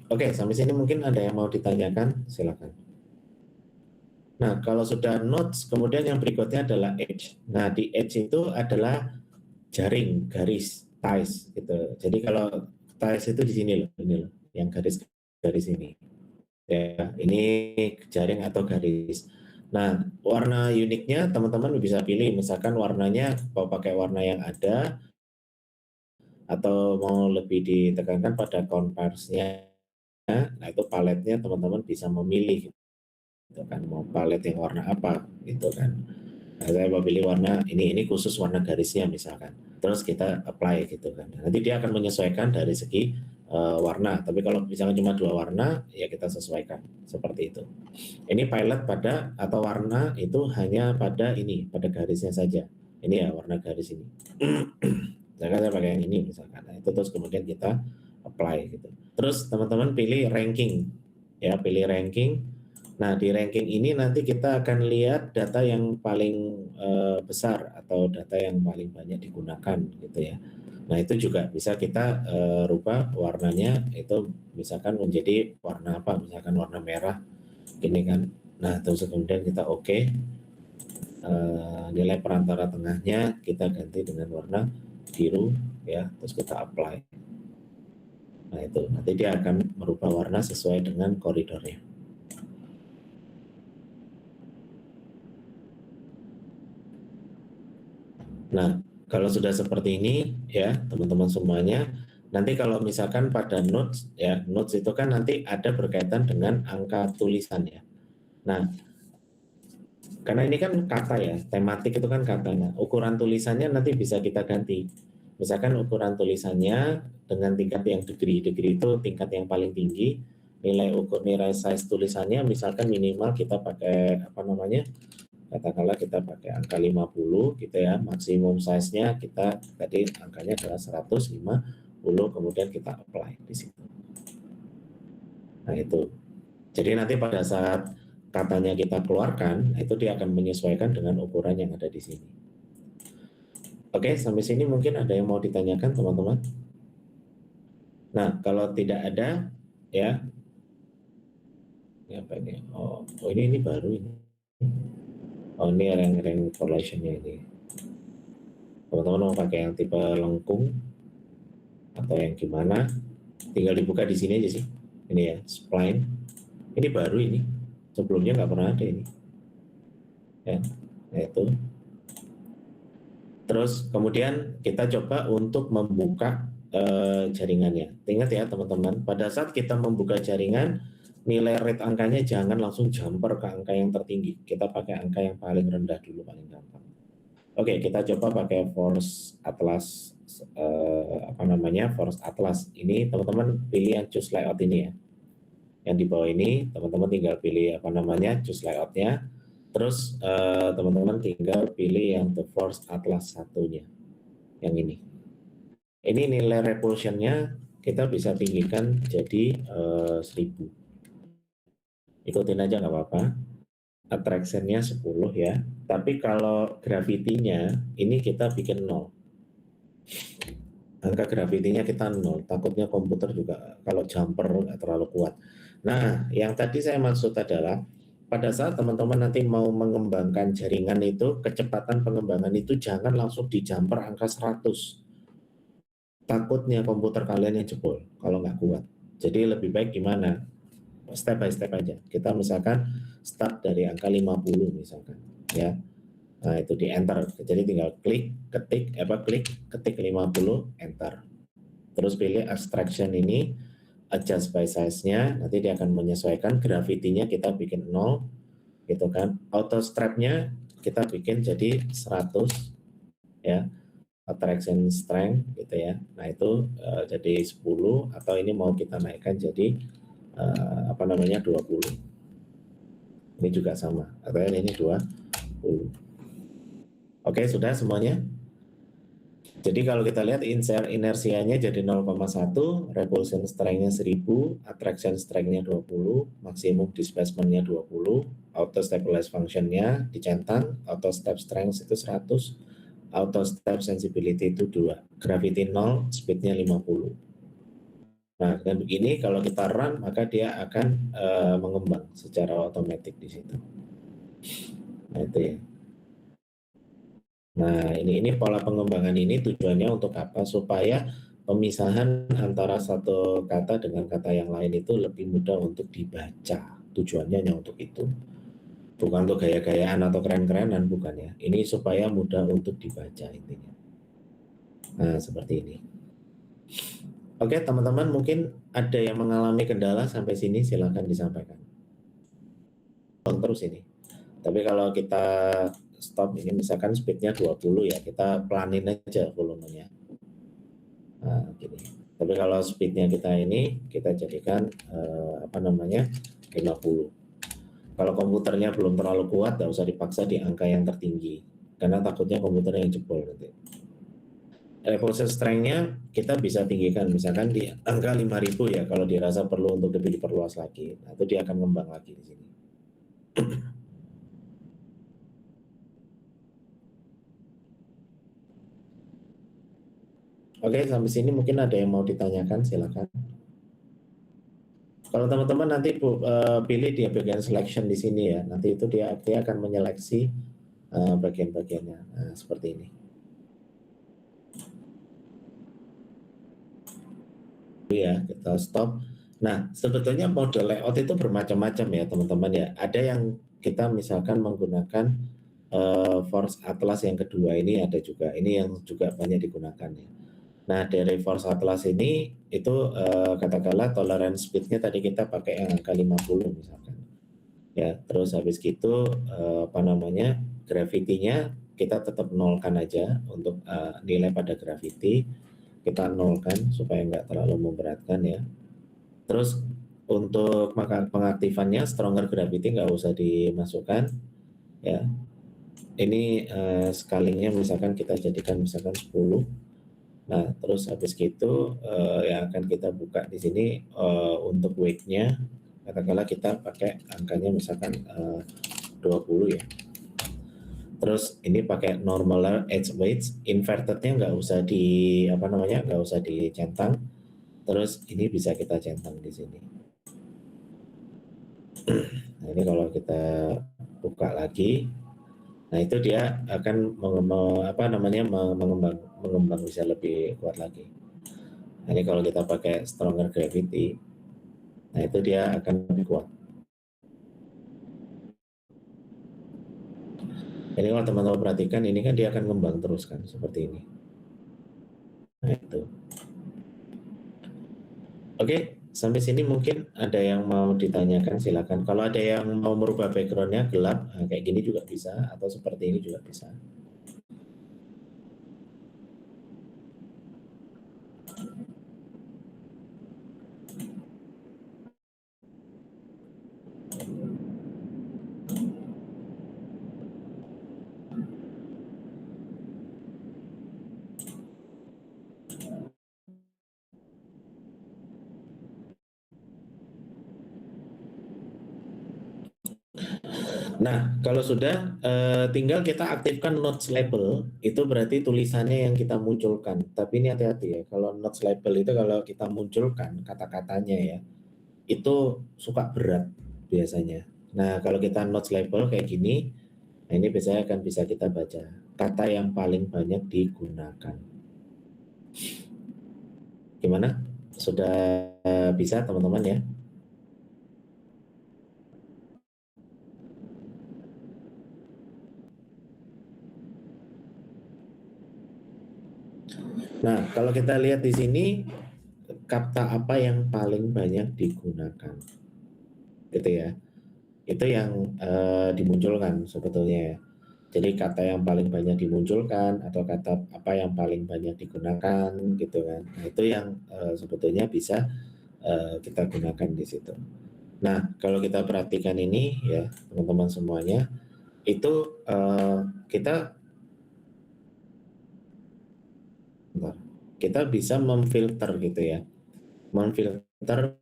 Oke, sampai sini mungkin ada yang mau ditanyakan, silakan. Nah, kalau sudah notes, kemudian yang berikutnya adalah edge. Nah, di edge itu adalah jaring, garis, ties gitu. Jadi kalau ties itu di sini loh, ini loh, yang garis ini. Ya, ini jaring atau garis. Nah, warna uniknya teman-teman bisa pilih, misalkan warnanya mau pakai warna yang ada atau mau lebih ditekankan pada converse-nya. Nah, itu paletnya teman-teman bisa memilih gitu kan, mau palet yang warna apa gitu kan. Nah, saya mau pilih warna ini khusus warna garisnya misalkan. Terus kita apply gitu kan. Nanti dia akan menyesuaikan dari segi warna. Tapi kalau misalnya cuma 2 warna, ya kita sesuaikan seperti itu. Ini pilot pada atau warna itu hanya pada garisnya saja. Ini ya warna garis ini. Misalkan saya pakai yang ini misalkan. Nah, itu terus kemudian kita apply gitu. Terus teman-teman pilih ranking, ya pilih ranking. Nah di ranking ini nanti kita akan lihat data yang paling besar atau data yang paling banyak digunakan gitu ya. Nah itu juga bisa kita rubah warnanya, itu misalkan menjadi warna apa, misalkan warna merah ini kan. Nah terus kemudian kita oke. Nilai perantara tengahnya kita ganti dengan warna biru ya, terus kita apply. Nah itu nanti dia akan merubah warna sesuai dengan koridornya. Nah kalau sudah seperti ini ya teman-teman semuanya, nanti kalau misalkan pada notes ya, notes itu kan nanti ada berkaitan dengan angka tulisan ya. Nah karena ini kan kata ya, tematik itu kan katanya. Ukuran tulisannya nanti bisa kita ganti. Misalkan ukuran tulisannya dengan tingkat yang degree itu tingkat yang paling tinggi. Nilai size tulisannya misalkan minimal kita pakai apa namanya? Katakanlah kita pakai angka 50 gitu ya. Maksimum size-nya kita tadi angkanya adalah 150, kemudian kita apply di situ. Nah, itu. Jadi nanti pada saat katanya kita keluarkan, itu dia akan menyesuaikan dengan ukuran yang ada di sini. Oke, sampai sini mungkin ada yang mau ditanyakan teman-teman? Nah, kalau tidak ada, ya, ini apa ini? Oh ini baru ini. Oh ini rank correlation-nya ini. Teman-teman mau pakai yang tipe lengkung atau yang gimana? Tinggal dibuka di sini aja sih. Ini ya, spline. Ini baru ini. Sebelumnya nggak pernah ada ini. Ya, nah itu. Terus kemudian kita coba untuk membuka jaringannya. Ingat ya teman-teman, pada saat kita membuka jaringan, nilai rate angkanya jangan langsung jumper ke angka yang tertinggi. Kita pakai angka yang paling rendah dulu, paling gampang. Oke, kita coba pakai Force Atlas, apa namanya, Force Atlas. Ini teman-teman pilih yang choose layout ini ya. Yang di bawah ini teman-teman tinggal pilih apa namanya, choose layoutnya. Terus teman-teman tinggal pilih yang The Force Atlas satunya, yang ini. Ini nilai repulsionnya kita bisa tinggikan jadi 1000. Ikutin aja nggak apa-apa. Attraction-nya 10 ya. Tapi kalau gravity-nya ini kita bikin 0. Angka gravity-nya kita 0. Takutnya komputer juga kalau jumper nggak terlalu kuat. Nah, yang tadi saya maksud adalah pada saat teman-teman nanti mau mengembangkan jaringan itu, kecepatan pengembangan itu jangan langsung di jumper angka 100. Takutnya komputer kalian yang jebol kalau nggak kuat. Jadi lebih baik gimana? Step by step aja. Kita misalkan start dari angka 50 misalkan, ya. Nah, itu di enter. Jadi tinggal klik, ketik 50, enter. Terus pilih abstraction ini, adjust by size-nya, nanti dia akan menyesuaikan. Gravity-nya kita bikin 0, gitu kan. Auto strap-nya kita bikin jadi 100, ya. Attraction strength, gitu ya. Nah, itu jadi 10, atau ini mau kita naikkan jadi apa namanya 20. Ini juga sama, atau ini 20. Oke, sudah semuanya? Jadi kalau kita lihat inersianya jadi 0,1, repulsion strength-nya 1000, attraction strength-nya 20, maksimum displacement-nya 20, auto stabilize function-nya dicentang, auto step strength itu 100, auto step sensibility itu 2, gravity 0, speed-nya 50. Nah, dengan begini kalau kita run maka dia akan mengembang secara otomatis di situ. Nah, itu ya. Nah, ini pola pengembangan ini tujuannya untuk apa? Supaya pemisahan antara satu kata dengan kata yang lain itu lebih mudah untuk dibaca. Tujuannya hanya untuk itu. Bukan untuk gaya-gayaan atau keren-kerenan, bukan ya. Ini supaya mudah untuk dibaca intinya. Nah, seperti ini. Oke, teman-teman, mungkin ada yang mengalami kendala sampai sini, silakan disampaikan. Terus ini. Tapi kalau kita stop ini misalkan speednya 20 ya, kita pelanin aja volumenya. Nah, gini. Tapi kalau speednya kita ini kita jadikan apa namanya 50. Kalau komputernya belum terlalu kuat, tidak usah dipaksa di angka yang tertinggi, karena takutnya komputernya yang jebol nanti. Repository strength-nya kita bisa tinggikan, misalkan di angka 5.000 ya, kalau dirasa perlu untuk lebih diperluas lagi. Nah, itu dia akan ngembang lagi di sini. Oke, sampai sini mungkin ada yang mau ditanyakan, silakan. Kalau teman-teman nanti pilih di bagian selection di sini ya, nanti itu dia akan menyeleksi bagian-bagiannya seperti ini. Ya, kita stop. Nah, sebetulnya model layout itu bermacam-macam ya teman-teman ya. Ada yang kita misalkan menggunakan Force Atlas yang kedua ini, ada juga. Ini yang juga banyak digunakan ya. Nah, dari Force Atlas ini itu katakanlah tolerance speed-nya tadi kita pakai yang angka 50 misalkan. Ya, terus habis gitu apa namanya? Gravity-nya kita tetap nolkan aja untuk nilai pada gravity. Kita nolkan supaya nggak terlalu memberatkan ya. Terus untuk pengaktifannya stronger gravity nggak usah dimasukkan ya. Ini scalingnya misalkan kita jadikan misalkan 10. Nah, terus habis gitu yang akan kita buka di sini untuk weight-nya katakanlah kita pakai angkanya misalkan 20 ya. Terus ini pakai normal edge weights, inverted-nya nggak usah nggak usah dicentang. Terus ini bisa kita centang di sini. Nah, ini kalau kita buka lagi, nah itu dia akan mengembang bisa lebih kuat lagi. Nah, ini kalau kita pakai stronger gravity, nah itu dia akan lebih kuat. Ini kalau teman-teman perhatikan, ini kan dia akan ngembang terus kan, seperti ini. Nah itu. Oke, sampai sini mungkin ada yang mau ditanyakan, silakan. Kalau ada yang mau merubah background-nya gelap, kayak gini juga bisa, atau seperti ini juga bisa. Nah, kalau sudah tinggal kita aktifkan notes label, itu berarti tulisannya yang kita munculkan. Tapi ini hati-hati ya, kalau notes label itu kalau kita munculkan kata-katanya ya, itu suka berat biasanya. Nah, kalau kita notes label kayak gini, nah ini biasanya akan bisa kita baca kata yang paling banyak digunakan. Gimana? Sudah bisa teman-teman ya? Nah, kalau kita lihat di sini, kata apa yang paling banyak digunakan, gitu ya? Itu yang dimunculkan sebetulnya ya. Jadi kata yang paling banyak dimunculkan atau kata apa yang paling banyak digunakan, gitu kan? Nah, itu yang sebetulnya bisa kita gunakan di situ. Nah, kalau kita perhatikan ini ya, teman-teman semuanya, itu kita bisa memfilter gitu ya, memfilter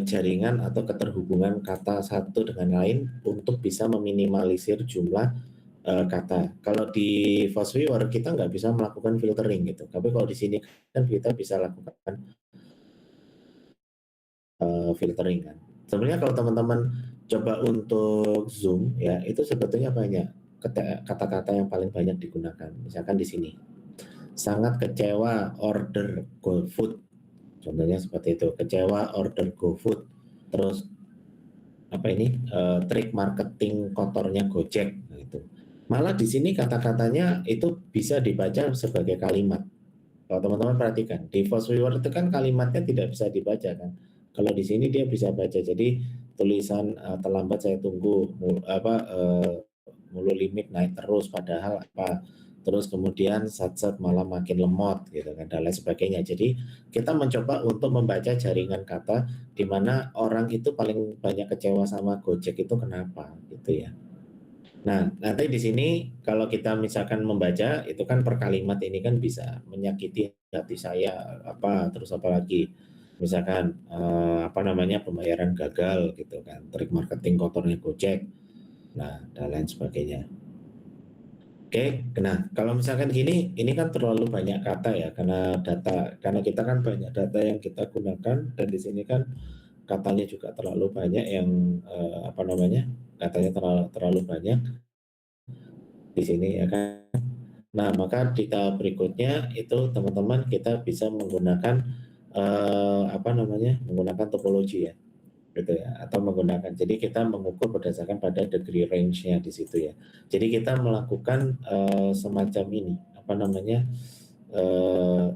jaringan atau keterhubungan kata satu dengan lain untuk bisa meminimalisir jumlah kata. Kalau di Fast Viewer kita nggak bisa melakukan filtering gitu, tapi kalau di sini kan kita bisa lakukan filtering kan. Sebenarnya kalau teman-teman coba untuk zoom ya, itu sebetulnya banyak kata-kata yang paling banyak digunakan. Misalkan di sini, sangat kecewa order GoFood. Contohnya seperti itu, kecewa order GoFood. Terus apa ini trik marketing kotornya Gojek. Nah, itu. Malah di sini kata-katanya itu bisa dibaca sebagai kalimat. Kalau teman-teman perhatikan, di Fast Viewer itu kan kalimatnya tidak bisa dibaca kan. Kalau di sini dia bisa baca. Jadi tulisan terlambat saya tunggu mulu limit naik terus padahal apa, terus kemudian satset malah makin lemot gitu kan dan lain sebagainya. Jadi kita mencoba untuk membaca jaringan kata di mana orang itu paling banyak kecewa sama Gojek itu kenapa gitu ya. Nah, nanti di sini kalau kita misalkan membaca itu kan per kalimat ini kan bisa menyakiti hati saya apa terus apa lagi. Misalkan apa namanya pembayaran gagal gitu kan, trik marketing kotornya Gojek. Nah, dan lain sebagainya. Oke, nah kalau misalkan gini, ini kan terlalu banyak kata ya karena kita kan banyak data yang kita gunakan dan di sini kan katanya juga terlalu banyak yang apa namanya katanya terlalu banyak di sini ya kan. Nah, maka di tahap berikutnya itu teman-teman kita bisa menggunakan apa namanya? Menggunakan topologi ya, gitu ya, atau menggunakan. Jadi kita mengukur berdasarkan pada degree range-nya di situ ya. Jadi kita melakukan semacam ini, apa namanya? eh,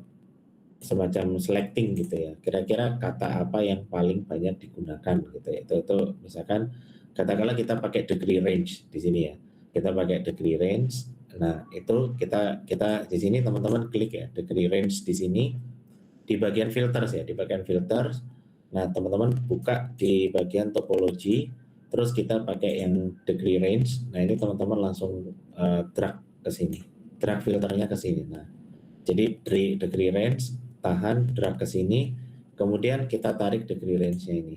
semacam selecting gitu ya. Kira-kira kata apa yang paling banyak digunakan gitu ya. Itu misalkan katakanlah kita pakai degree range di sini ya. Kita pakai degree range. Nah, itu kita di sini teman-teman klik ya degree range di sini di bagian filters ya, di bagian filters. Nah, teman-teman buka di bagian topologi terus kita pakai yang degree range. Nah, ini teman-teman langsung drag ke sini. Drag filternya ke sini. Nah, jadi degree range, tahan, drag ke sini, kemudian kita tarik degree range-nya ini.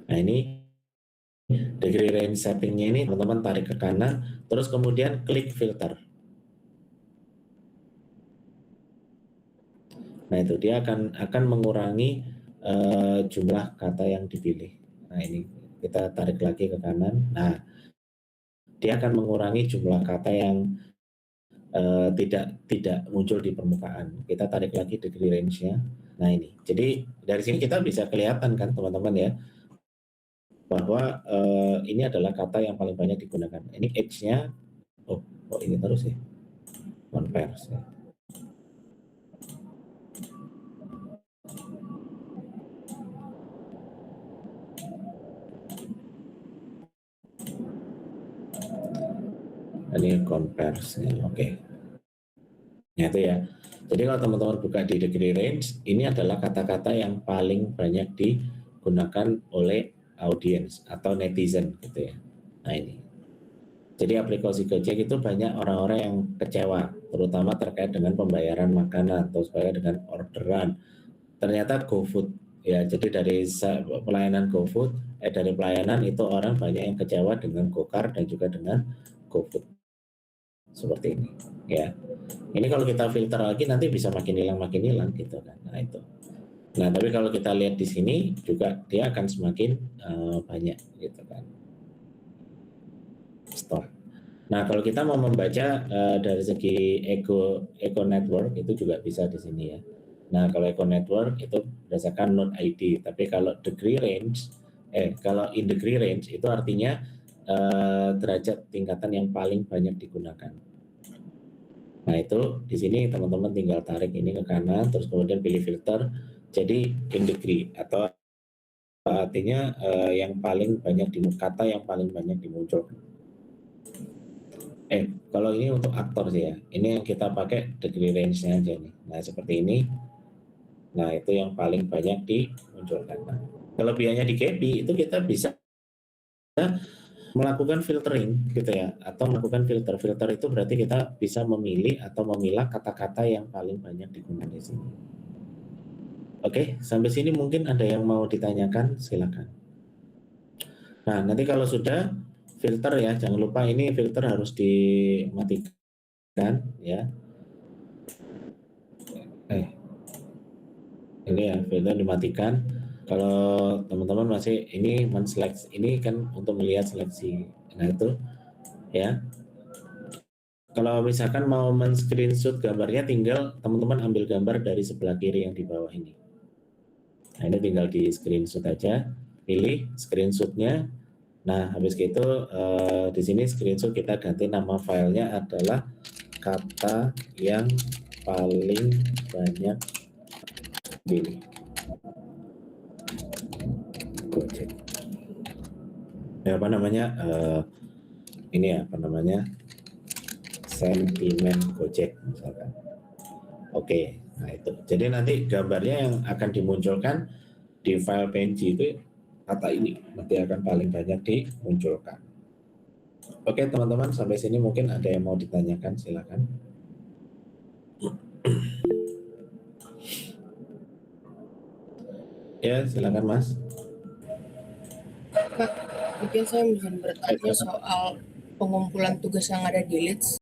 Nah ini degree range setting-nya ini teman-teman tarik ke kanan, terus kemudian klik filter. Nah itu dia akan mengurangi jumlah kata yang dipilih. Nah ini kita tarik lagi ke kanan. Nah dia akan mengurangi jumlah kata yang tidak muncul di permukaan. Kita tarik lagi degree range-nya. Nah ini, jadi dari sini kita bisa kelihatan kan teman-teman ya, bahwa ini adalah kata yang paling banyak digunakan. Ini H-nya, oh ini terus ya, converse ya. Ini converse ya, oke. Nah itu ya. Jadi kalau teman-teman buka di degree range, ini adalah kata-kata yang paling banyak digunakan oleh audiens atau netizen gitu ya. Nah ini. Jadi aplikasi Gojek itu banyak orang-orang yang kecewa, terutama terkait dengan pembayaran makanan atau terkait dengan orderan. Ternyata GoFood ya, jadi dari pelayanan GoFood, dari pelayanan itu orang banyak yang kecewa dengan GoCar dan juga dengan GoFood seperti ini ya. Ini kalau kita filter lagi nanti bisa makin hilang gitu kan. Nah itu. Nah tapi kalau kita lihat di sini juga dia akan semakin banyak gitu kan. Stop. Nah, kalau kita mau membaca dari segi eco network itu juga bisa di sini ya. Nah, kalau eco network itu berdasarkan node ID, tapi kalau degree range kalau in degree range itu artinya derajat tingkatan yang paling banyak digunakan. Nah, itu di sini teman-teman tinggal tarik ini ke kanan terus kemudian pilih filter jadi in degree atau artinya yang paling banyak kata yang paling banyak dimunculkan. Kalau ini untuk aktor sih ya. Ini yang kita pakai degree range-nya aja nih. Nah, seperti ini. Nah, itu yang paling banyak dimunculkan. Nah, kelebihannya di Gaby itu kita bisa melakukan filtering gitu ya. Atau melakukan filter. Filter itu berarti kita bisa memilih atau memilah kata-kata yang paling banyak digunakan di sini. Oke, sampai sini mungkin ada yang mau ditanyakan, silakan. Nah, nanti kalau sudah filter ya, jangan lupa ini filter harus dimatikan ya. Ini ya filter dimatikan. Kalau teman-teman masih ini menseleksi ini kan untuk melihat seleksi. Nah itu ya. Kalau misalkan mau men-screenshot gambarnya tinggal teman-teman ambil gambar dari sebelah kiri yang di bawah ini. Nah ini tinggal di screenshot aja, pilih screenshotnya. Nah habis itu di sini screenshot kita ganti nama filenya adalah kata yang paling banyak pilih. Gojek. Ya, apa namanya ini apa namanya sentimen Gojek misalkan. Oke, nah itu. Jadi nanti gambarnya yang akan dimunculkan di file PNG itu kata ini nanti akan paling banyak dimunculkan. Oke teman-teman, sampai sini mungkin ada yang mau ditanyakan, silakan. Ya, silakan Mas. Pak, mungkin saya bisa bertanya soal pengumpulan tugas yang ada di Leeds.